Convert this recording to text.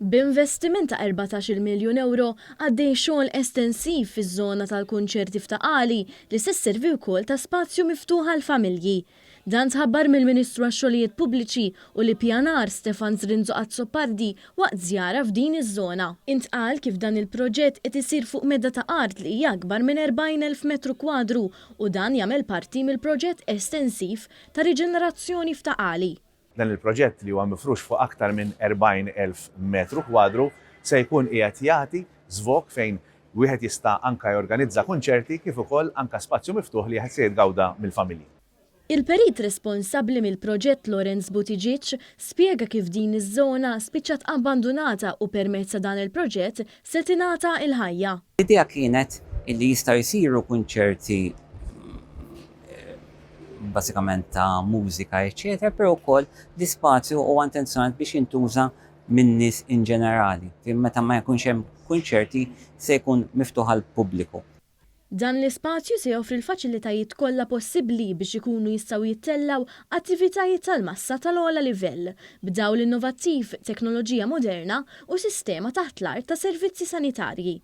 B'investiment ta' 14 miljun euro għaddej xogħol estensiv fiż-żona tal-kunċerti f'Taqali li se sservi wkoll ta' spazju miftuħ għal familji. Dan tħabbar mill-Ministru għax-Xogħlijiet Pubbliċi u l-Ippjanar Stefan Zrinzo Azzopardi waqt żjara f'din iż-żona. Intqal kif dan il-proġett qed isir fuq medda ta' art li hija akbar minn 40,000 metru kwadru u dan jagħmel parti mill-proġett estensiv ta' riġenerazzjoni f'Taqali. Dan il-proġett li huwa mifrux fuq aktar minn 40,000 metru kwadru se jkun qiegħed jagħti żvok fejn wieħed jista' anke jorganizza kunċerti kif ukoll anke spazju miftuħ li qed se jitgawda mill-familji. Il-perit responsabbli mill-proġett Lorenz Butigic spjega kif din iż-żona spiċċat abbandunata u permezz ta' dan il-proġett se tingħata il-ħajja. L-idea kienet illi jista' jsiru kunċerti basikament ta' mużika, eccetera, però wkoll di spazju u intenzjonat biex jintuża min-nies in ġenerali. Meta ma jkunx hemm kunċerti se jkun miftuħ għall pubbliku. Dan l-ispazju se joffri l-faċilitajiet kollha possibbli biex ikunu jistgħu jittellaw attivitajiet tal-massa tal-ogħla livell b'dawl innovattiv, teknoloġija moderna u sistema taħt l-art ta' servizzi sanitarji.